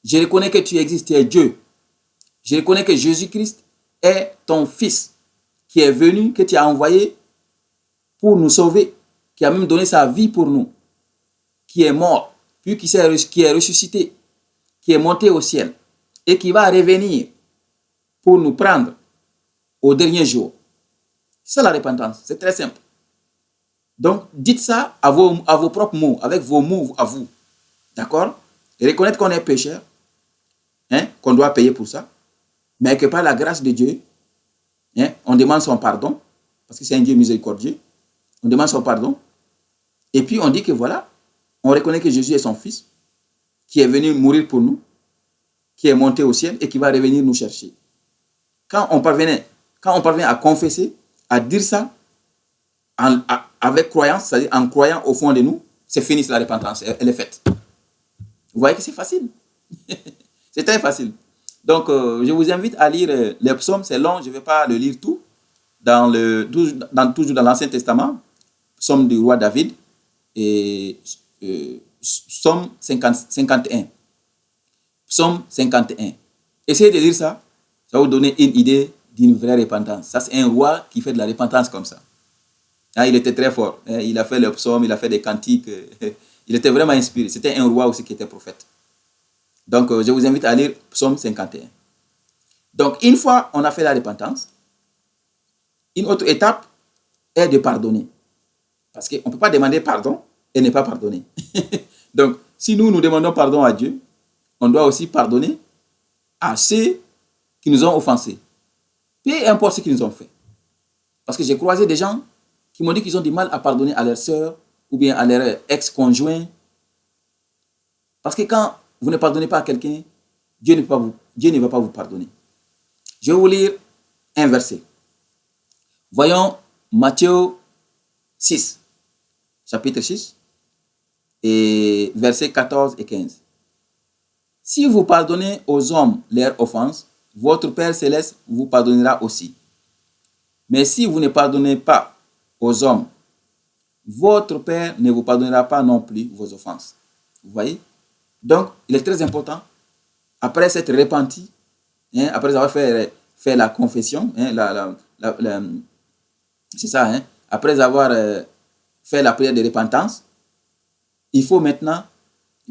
Je reconnais que tu existes, tu es Dieu. Je reconnais que Jésus-Christ est ton Fils qui est venu, que tu as envoyé pour nous sauver, qui a même donné sa vie pour nous, qui est mort, puis qui est ressuscité, qui est monté au ciel et qui va revenir pour nous prendre au dernier jour. C'est ça la repentance, c'est très simple. Donc, dites ça à vos propres mots, avec vos mots à vous. D'accord? Et reconnaître qu'on est pécheur, qu'on doit payer pour ça, mais que par la grâce de Dieu, on demande son pardon, parce que c'est un Dieu miséricordieux, on demande son pardon, et puis on dit que voilà, on reconnaît que Jésus est son Fils, qui est venu mourir pour nous, qui est monté au ciel et qui va revenir nous chercher. Quand on parvient à confesser, à dire ça, avec croyance, c'est-à-dire en croyant au fond de nous, c'est fini, c'est la repentance, elle est faite. Vous voyez que c'est facile. C'est très facile. Donc, je vous invite à lire les psaumes, c'est long, je ne vais pas le lire tout, toujours dans l'Ancien Testament, psaume du roi David, et psaume 51. Psaume 51. Essayez de lire ça, ça va vous donner une idée d'une vraie repentance. Ça, c'est un roi qui fait de la repentance comme ça. Il était très fort. Il a fait le psaume, il a fait des cantiques. Il était vraiment inspiré. C'était un roi aussi qui était prophète. Donc, je vous invite à lire psaume 51. Donc, une fois on a fait la repentance, une autre étape est de pardonner. Parce qu'on ne peut pas demander pardon et ne pas pardonner. Donc, si nous demandons pardon à Dieu, on doit aussi pardonner à ceux qui nous ont offensés. Peu importe ce qu'ils nous ont fait. Parce que j'ai croisé des gens qui m'ont dit qu'ils ont du mal à pardonner à leur sœur ou bien à leur ex-conjoint. Parce que quand vous ne pardonnez pas à quelqu'un, Dieu ne va pas vous pardonner. Je vais vous lire un verset. Voyons Matthieu 6, chapitre 6, et versets 14 et 15. Si vous pardonnez aux hommes leurs offenses, votre Père céleste vous pardonnera aussi. Mais si vous ne pardonnez pas aux hommes, votre Père ne vous pardonnera pas non plus vos offenses. Vous voyez? Donc, il est très important, après s'être repenti, après avoir fait la confession, c'est ça, après avoir fait la prière de repentance, il faut maintenant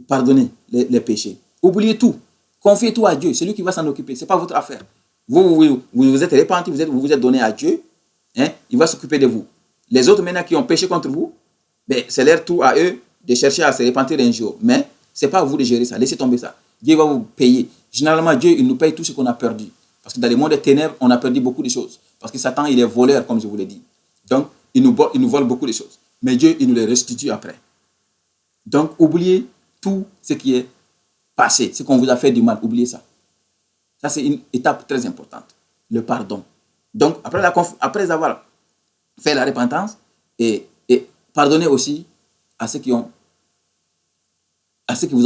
pardonner les péchés. Oubliez tout. Confiez tout à Dieu. C'est lui qui va s'en occuper. Ce n'est pas votre affaire. Vous vous êtes repenti, vous vous êtes donné à Dieu. Il va s'occuper de vous. Les autres maintenant qui ont péché contre vous, c'est leur tour à eux de chercher à se repentir un jour. Mais ce n'est pas à vous de gérer ça. Laissez tomber ça. Dieu va vous payer. Généralement, Dieu, il nous paye tout ce qu'on a perdu. Parce que dans le monde des ténèbres, on a perdu beaucoup de choses. Parce que Satan, il est voleur, comme je vous l'ai dit. Donc, il nous vole beaucoup de choses. Mais Dieu, il nous les restitue après. Donc, oubliez tout ce qui est passé, ce qu'on vous a fait du mal. Oubliez ça. Ça, c'est une étape très importante. Le pardon. Donc, après avoir fait la repentance, et pardonner aussi à ceux qui vous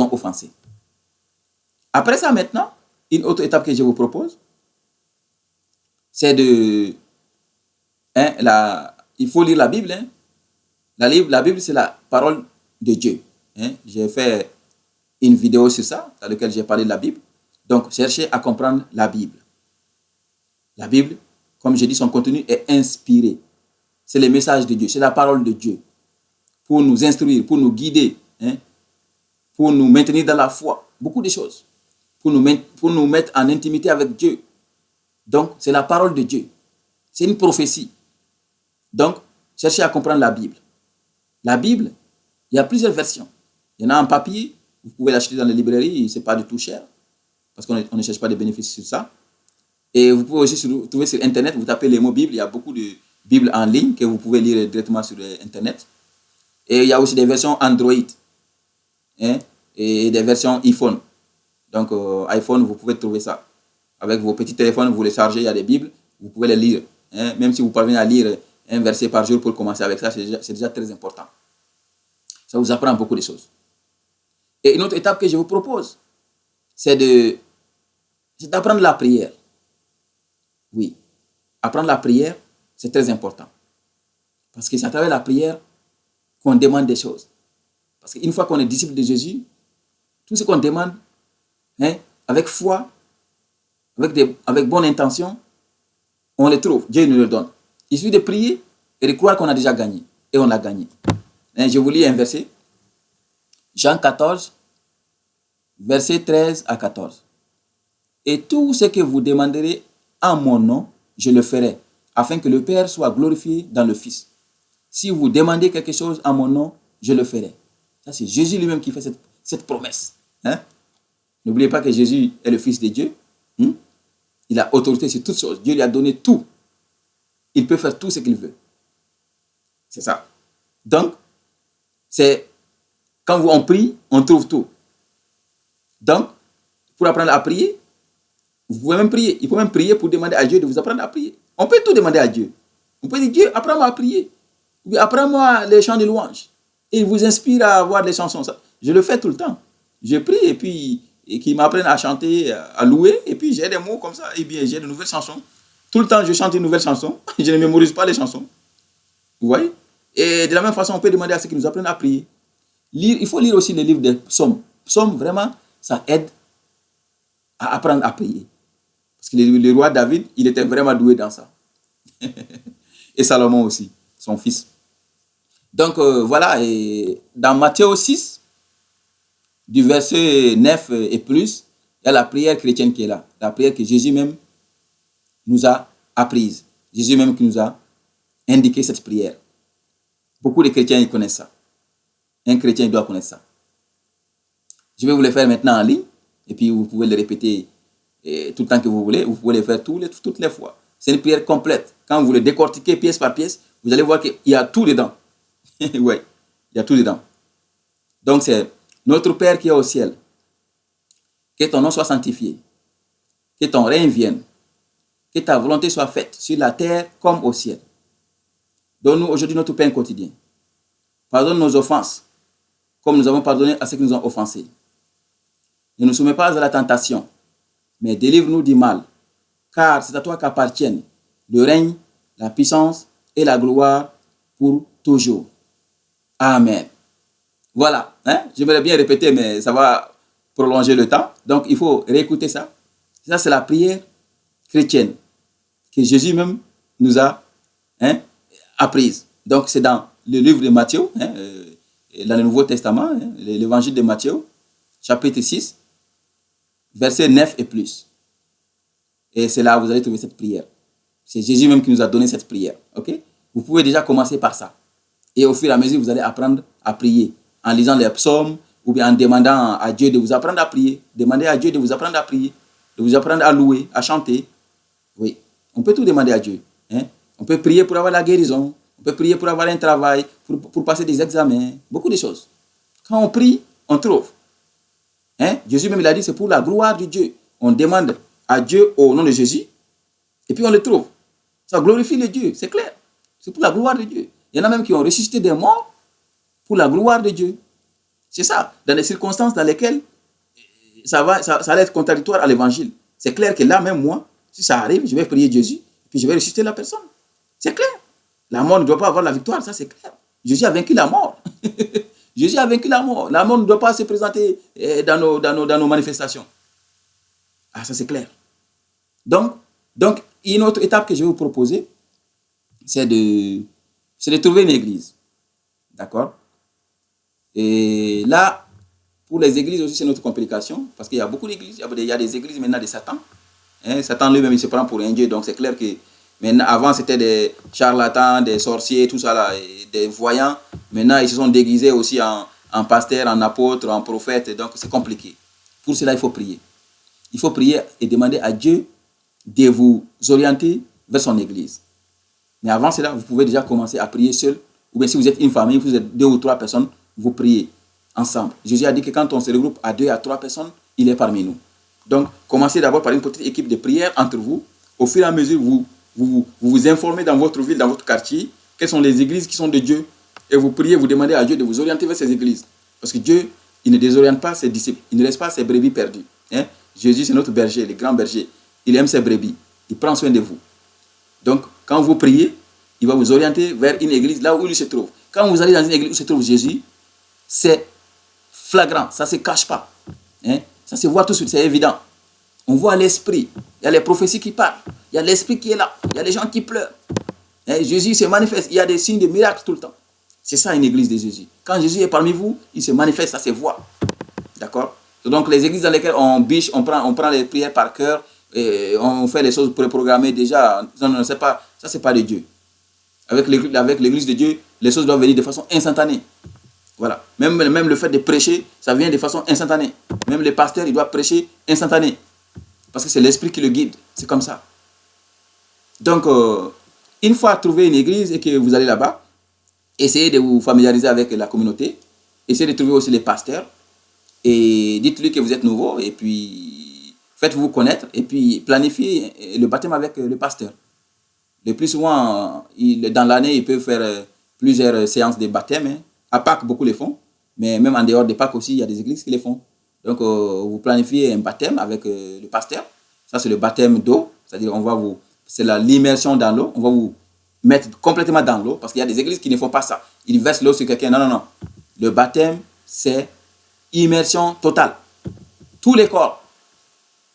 ont offensé. Après ça, maintenant, une autre étape que je vous propose, c'est de... il faut lire la Bible. La Bible, c'est la parole de Dieu. J'ai fait une vidéo sur ça, dans laquelle j'ai parlé de la Bible. Donc, cherchez à comprendre la Bible. La Bible, comme j'ai dit, son contenu est inspiré. C'est le message de Dieu, c'est la parole de Dieu. Pour nous instruire, pour nous guider, pour nous maintenir dans la foi. Beaucoup de choses. Pour nous mettre en intimité avec Dieu. Donc, c'est la parole de Dieu. C'est une prophétie. Donc, cherchez à comprendre la Bible. La Bible, il y a plusieurs versions. Il y en a en papier, vous pouvez l'acheter dans les librairies, ce n'est pas du tout cher, parce qu'on ne cherche pas de bénéfices sur ça. Et vous pouvez aussi trouver sur Internet, vous tapez les mots Bible, il y a beaucoup de Bibles en ligne que vous pouvez lire directement sur Internet. Et il y a aussi des versions Android et des versions iPhone. Donc, iPhone, vous pouvez trouver ça. Avec vos petits téléphones, vous les chargez, il y a des Bibles, vous pouvez les lire. Même si vous parvenez à lire un verset par jour pour commencer avec ça, c'est déjà très important. Ça vous apprend beaucoup de choses. Et une autre étape que je vous propose, c'est d'apprendre la prière. Oui, apprendre la prière, c'est très important. Parce que c'est à travers la prière qu'on demande des choses. Parce qu'une fois qu'on est disciple de Jésus, tout ce qu'on demande, avec foi, avec bonne intention, on le trouve. Dieu nous le donne. Il suffit de prier et de croire qu'on a déjà gagné. Et on l'a gagné. Je vous lis un verset. Jean 14, versets 13 à 14. Et tout ce que vous demanderez en mon nom, je le ferai, afin que le Père soit glorifié dans le Fils. Si vous demandez quelque chose en mon nom, je le ferai. Ça, c'est Jésus lui-même qui fait cette promesse. N'oubliez pas que Jésus est le Fils de Dieu. Il a autorité sur toutes choses. Dieu lui a donné tout. Il peut faire tout ce qu'il veut. C'est ça. Donc, c'est quand on prie, on trouve tout. Donc, pour apprendre à prier, vous pouvez même prier. Il faut même prier pour demander à Dieu de vous apprendre à prier. On peut tout demander à Dieu. On peut dire, Dieu, apprends-moi à prier. Apprends-moi les chants de louange. Et il vous inspire à avoir des chansons. Je le fais tout le temps. Je prie et puis qu'il m'apprenne à chanter, à louer. Et puis j'ai des mots comme ça. Et bien j'ai de nouvelles chansons. Tout le temps, je chante une nouvelle chanson. Je ne mémorise pas les chansons. Vous voyez? Et de la même façon, on peut demander à ceux qui nous apprennent à prier. Il faut lire aussi les livres des psaumes. Psaumes, vraiment, ça aide à apprendre à prier. Parce que le roi David, il était vraiment doué dans ça. Et Salomon aussi, son fils. Donc, voilà, et dans Matthieu 6, du verset 9 et plus, il y a la prière chrétienne qui est là. La prière que Jésus même nous a apprise. Jésus même qui nous a indiqué cette prière. Beaucoup de chrétiens, ils connaissent ça. Un chrétien, il doit connaître ça. Je vais vous le faire maintenant en ligne. Et puis, vous pouvez le répéter tout le temps que vous voulez. Vous pouvez le faire toutes les fois. C'est une prière complète. Quand vous le décortiquez pièce par pièce, vous allez voir qu'il y a tout dedans. Oui, il y a tout dedans. Donc, c'est notre Père qui est au ciel. Que ton nom soit sanctifié. Que ton règne vienne. Que ta volonté soit faite sur la terre comme au ciel. Donne-nous aujourd'hui notre pain quotidien. Pardonne nos offenses, comme nous avons pardonné à ceux qui nous ont offensés. Ne nous soumets pas à la tentation, mais délivre-nous du mal, car c'est à toi qu'appartiennent le règne, la puissance et la gloire pour toujours. Amen. Voilà, j'aimerais bien répéter, mais ça va prolonger le temps. Donc, il faut réécouter ça. Ça, c'est la prière chrétienne que Jésus même nous a apprise. Donc, c'est dans le livre de Matthieu, dans le Nouveau Testament, l'évangile de Matthieu, chapitre 6, verset 9 et plus. Et c'est là où vous allez trouver cette prière. C'est Jésus même qui nous a donné cette prière. Okay? Vous pouvez déjà commencer par ça. Et au fur et à mesure, vous allez apprendre à prier en lisant les psaumes ou bien en demandant à Dieu de vous apprendre à prier. Demandez à Dieu de vous apprendre à prier, de vous apprendre à louer, à chanter. Oui, on peut tout demander à Dieu. On peut prier pour avoir la guérison. On peut prier pour avoir un travail, pour passer des examens. Beaucoup de choses. Quand on prie, on trouve. Jésus même il a dit, c'est pour la gloire de Dieu. On demande à Dieu au nom de Jésus et puis on le trouve. Ça glorifie le Dieu, c'est clair. C'est pour la gloire de Dieu. Il y en a même qui ont ressuscité des morts pour la gloire de Dieu. C'est ça, dans les circonstances dans lesquelles ça allait être contradictoire à l'évangile. C'est clair que là, même moi, si ça arrive, je vais prier Jésus, puis je vais ressusciter la personne. C'est clair. La mort ne doit pas avoir la victoire, ça c'est clair. Jésus a vaincu la mort. Jésus a vaincu la mort. La mort ne doit pas se présenter dans nos manifestations. Ah, ça c'est clair. Donc, une autre étape que je vais vous proposer, c'est de trouver une église. D'accord? Et là, pour les églises aussi, c'est notre complication, parce qu'il y a beaucoup d'églises. Il y a des églises maintenant de Satan. Satan lui-même, il se prend pour un dieu, donc c'est clair que maintenant, avant, c'était des charlatans, des sorciers, tout ça, là, des voyants. Maintenant, ils se sont déguisés aussi en pasteurs, en apôtres, en prophètes, donc c'est compliqué. Pour cela, il faut prier. Il faut prier et demander à Dieu de vous orienter vers son église. Mais avant cela, vous pouvez déjà commencer à prier seul, ou bien si vous êtes une famille, vous êtes 2 ou 3 personnes, vous priez ensemble. Jésus a dit que quand on se regroupe à 2 à 3 personnes, il est parmi nous. Donc, commencez d'abord par une petite équipe de prière entre vous. Au fur et à mesure, vous informez dans votre ville, dans votre quartier, quelles sont les églises qui sont de Dieu. Et vous priez, vous demandez à Dieu de vous orienter vers ces églises. Parce que Dieu, il ne désoriente pas ses disciples. Il ne laisse pas ses brebis perdues. Jésus, c'est notre berger, le grand berger. Il aime ses brebis. Il prend soin de vous. Donc, quand vous priez, il va vous orienter vers une église là où il se trouve. Quand vous allez dans une église où se trouve Jésus, c'est flagrant, ça ne se cache pas. Ça se voit tout de suite, c'est évident. On voit l'esprit. Il y a les prophéties qui parlent. Il y a l'esprit qui est là. Il y a les gens qui pleurent. Jésus se manifeste. Il y a des signes de miracles tout le temps. C'est ça une église de Jésus. Quand Jésus est parmi vous, il se manifeste, ça se voit. D'accord? Donc les églises dans lesquelles on biche, on prend les prières par cœur, et on fait les choses préprogrammées déjà. Non, c'est pas, ça c'est pas de Dieu. Avec l'église de Dieu, les choses doivent venir de façon instantanée. Voilà. Même le fait de prêcher, ça vient de façon instantanée. Même les pasteurs, ils doivent prêcher instantané. Parce que c'est l'esprit qui le guide. C'est comme ça. Donc, une fois trouvé une église et que vous allez là-bas, essayez de vous familiariser avec la communauté. Essayez de trouver aussi les pasteurs. Et dites-lui que vous êtes nouveau. Et puis, faites-vous connaître. Et puis, planifiez le baptême avec le pasteur. Le plus souvent, dans l'année, il peut faire plusieurs séances de baptême. À Pâques, beaucoup les font. Mais même en dehors de Pâques aussi, il y a des églises qui les font. Donc, vous planifiez un baptême avec le pasteur. Ça, c'est le baptême d'eau. C'est-à-dire, c'est l'immersion dans l'eau. On va vous mettre complètement dans l'eau. Parce qu'il y a des églises qui ne font pas ça. Ils versent l'eau sur quelqu'un. Non. Le baptême, c'est immersion totale. Tous les corps.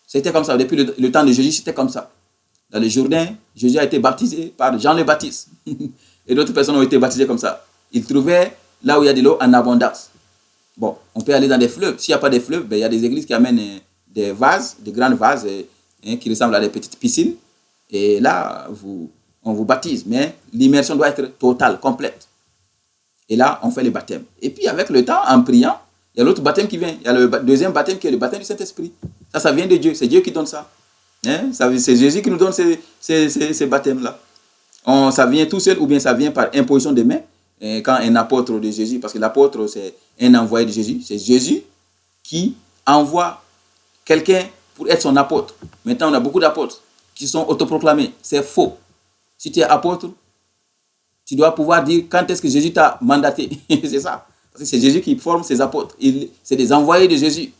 C'était comme ça. Depuis le temps de Jésus, c'était comme ça. Dans le Jourdain, Jésus a été baptisé par Jean le Baptiste. Et d'autres personnes ont été baptisées comme ça. Ils trouvaient là où il y a de l'eau en abondance. Bon, on peut aller dans des fleuves. S'il n'y a pas de fleuves, il y a des églises qui amènent des vases, des grandes vases qui ressemblent à des petites piscines. Et là, on vous baptise. Mais l'immersion doit être totale, complète. Et là, on fait le baptême. Et puis, avec le temps, en priant, il y a l'autre baptême qui vient. Il y a le deuxième baptême qui est le baptême du Saint-Esprit. Ça vient de Dieu. C'est Dieu qui donne ça. C'est Jésus qui nous donne ces baptêmes-là. Ça vient tout seul ou bien ça vient par imposition de main. Quand un apôtre de Jésus, parce que l'apôtre c'est un envoyé de Jésus, c'est Jésus qui envoie quelqu'un pour être son apôtre. Maintenant, on a beaucoup d'apôtres qui sont autoproclamés. C'est faux. Si tu es apôtre, tu dois pouvoir dire quand est-ce que Jésus t'a mandaté. C'est ça. Parce que c'est Jésus qui forme ses apôtres. C'est des envoyés de Jésus.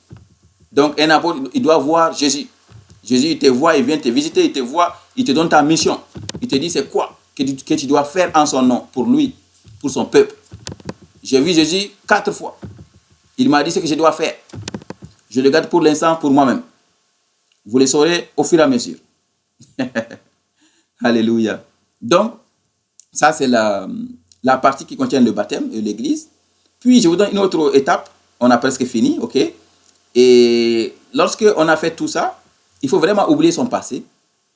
Donc, un apôtre, il doit voir Jésus. Jésus, il te voit, il vient te visiter, il te voit, il te donne ta mission. Il te dit c'est quoi que tu dois faire en son nom, pour lui, pour son peuple. J'ai vu Jésus 4 fois. Il m'a dit ce que je dois faire. Je le garde pour l'instant pour moi-même. Vous le saurez au fur et à mesure. Alléluia. Donc, ça c'est la partie qui contient le baptême de l'église. Puis, je vous donne une autre étape. On a presque fini, ok? Et lorsque on a fait tout ça, il faut vraiment oublier son passé.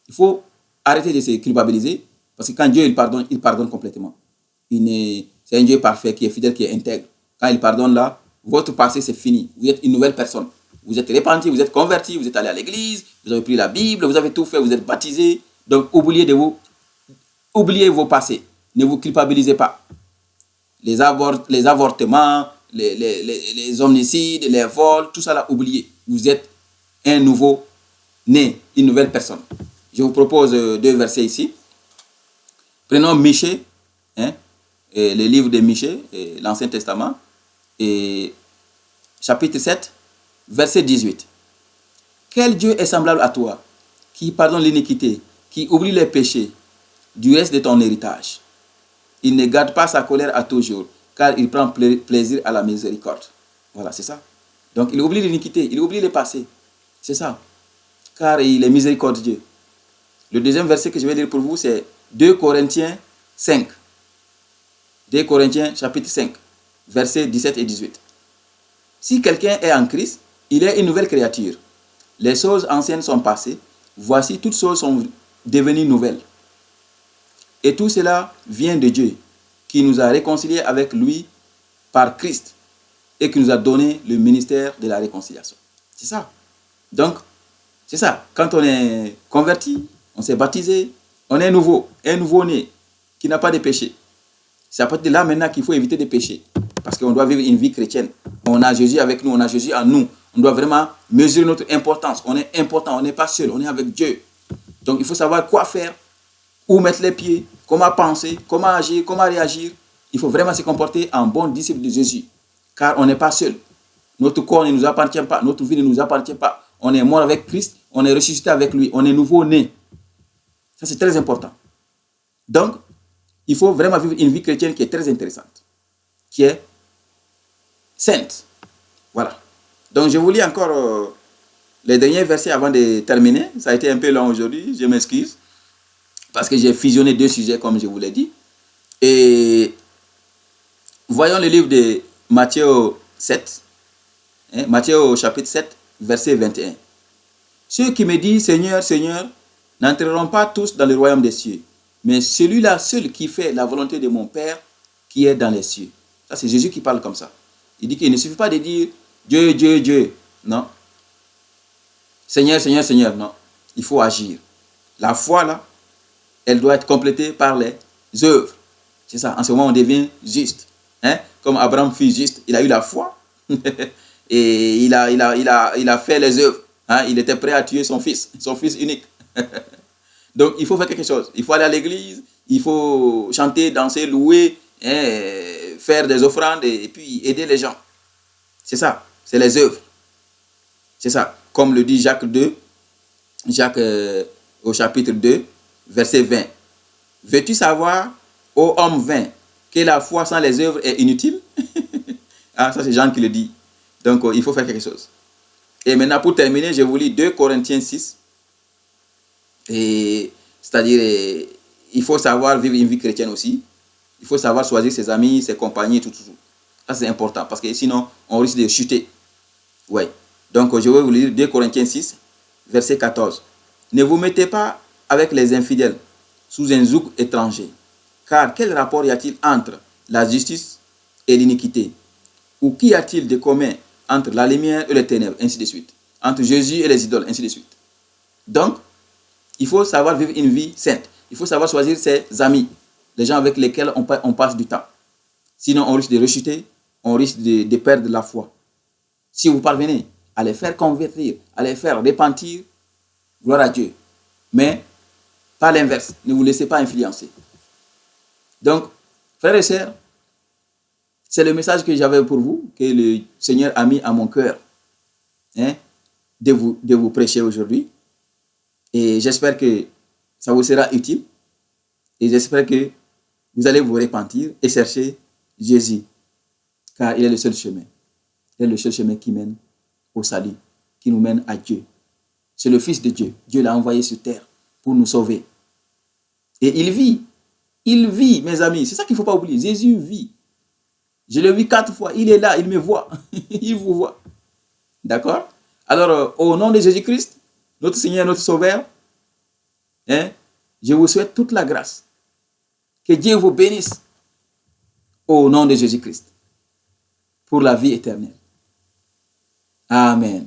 Il faut arrêter de se culpabiliser. Parce que quand Dieu il pardonne complètement. C'est un Dieu parfait, qui est fidèle, qui est intègre. Quand il pardonne là, votre passé c'est fini. Vous êtes une nouvelle personne. Vous êtes repenti, vous êtes converti, vous êtes allé à l'église, vous avez pris la Bible, vous avez tout fait, vous êtes baptisé. Donc oubliez vos passés. Ne vous culpabilisez pas. Les avortements, les homicides, les vols, tout ça là, oubliez. Vous êtes un nouveau né, une nouvelle personne. Je vous propose 2 versets ici. Prenons Michée, le livre de Michée, l'Ancien Testament, et chapitre 7, verset 18. Quel Dieu est semblable à toi, qui pardonne l'iniquité, qui oublie les péchés du reste de ton héritage? Il ne garde pas sa colère à toujours, car il prend plaisir à la miséricorde. Voilà, c'est ça. Donc, il oublie l'iniquité, il oublie le passé. C'est ça. Car il est miséricordieux. Le deuxième verset que je vais lire pour vous, c'est 2 Corinthiens 5. 2 Corinthiens chapitre 5, versets 17 et 18. Si quelqu'un est en Christ, il est une nouvelle créature. Les choses anciennes sont passées. Voici, toutes choses sont devenues nouvelles. Et tout cela vient de Dieu, qui nous a réconciliés avec lui par Christ et qui nous a donné le ministère de la réconciliation. C'est ça. Donc, c'est ça. Quand on est converti, on s'est baptisé, on est nouveau, un nouveau-né qui n'a pas de péché. C'est à partir de là maintenant qu'il faut éviter de pécher. Parce qu'on doit vivre une vie chrétienne. On a Jésus avec nous, on a Jésus en nous. On doit vraiment mesurer notre importance. On est important, on n'est pas seul, on est avec Dieu. Donc il faut savoir quoi faire, où mettre les pieds, comment penser, comment agir, comment réagir. Il faut vraiment se comporter en bon disciple de Jésus. Car on n'est pas seul. Notre corps ne nous appartient pas, notre vie ne nous appartient pas. On est mort avec Christ, on est ressuscité avec lui, on est nouveau-né. Ça c'est très important. Donc, il faut vraiment vivre une vie chrétienne qui est très intéressante, qui est sainte. Voilà. Donc, je vous lis encore les derniers versets avant de terminer. Ça a été un peu long aujourd'hui, je m'excuse, parce que j'ai fusionné 2 sujets, comme je vous l'ai dit. Et voyons le livre de Matthieu 7, Matthieu au chapitre 7, verset 21. Ceux qui me disent Seigneur, Seigneur, n'entreront pas tous dans le royaume des cieux, mais celui-là seul qui fait la volonté de mon Père qui est dans les cieux. Ça, c'est Jésus qui parle comme ça. Il dit qu'il ne suffit pas de dire Dieu, Dieu, Dieu. Non. Seigneur, Seigneur, Seigneur. Non. Il faut agir. La foi, là, elle doit être complétée par les œuvres. C'est ça. En ce moment, on devient juste. Comme Abraham fut juste, il a eu la foi. Et il a fait les œuvres. Il était prêt à tuer son fils unique. Donc, il faut faire quelque chose. Il faut aller à l'église, il faut chanter, danser, louer, faire des offrandes et puis aider les gens. C'est ça, c'est les œuvres. C'est ça, comme le dit Jacques au chapitre 2, verset 20. Veux-tu savoir, ô homme vain, que la foi sans les œuvres est inutile? Ça c'est Jean qui le dit. Donc, il faut faire quelque chose. Et maintenant, pour terminer, je vous lis 2 Corinthiens 6. C'est-à-dire, il faut savoir vivre une vie chrétienne aussi. Il faut savoir choisir ses amis, ses compagnies, tout. Ça, c'est important parce que sinon, on risque de chuter. Ouais. Donc, je vais vous lire 2 Corinthiens 6, verset 14. Ne vous mettez pas avec les infidèles sous un joug étranger. Car quel rapport y a-t-il entre la justice et l'iniquité? Ou qu'y a-t-il de commun entre la lumière et les ténèbres, ainsi de suite? Entre Jésus et les idoles, ainsi de suite. Donc, il faut savoir vivre une vie sainte. Il faut savoir choisir ses amis, les gens avec lesquels on passe du temps. Sinon, on risque de rechuter, on risque de perdre la foi. Si vous parvenez à les faire convertir, à les faire repentir, gloire à Dieu. Mais pas l'inverse, ne vous laissez pas influencer. Donc, frères et sœurs, c'est le message que j'avais pour vous, que le Seigneur a mis à mon cœur de vous prêcher aujourd'hui. Et j'espère que ça vous sera utile. Et j'espère que vous allez vous repentir et chercher Jésus. Car il est le seul chemin. Il est le seul chemin qui mène au salut, qui nous mène à Dieu. C'est le Fils de Dieu. Dieu l'a envoyé sur terre pour nous sauver. Et il vit. Il vit, mes amis. C'est ça qu'il ne faut pas oublier. Jésus vit. Je l'ai vu 4 fois. Il est là, il me voit. Il vous voit. D'accord? Alors, au nom de Jésus-Christ, notre Seigneur, notre Sauveur, je vous souhaite toute la grâce. Que Dieu vous bénisse au nom de Jésus-Christ pour la vie éternelle. Amen.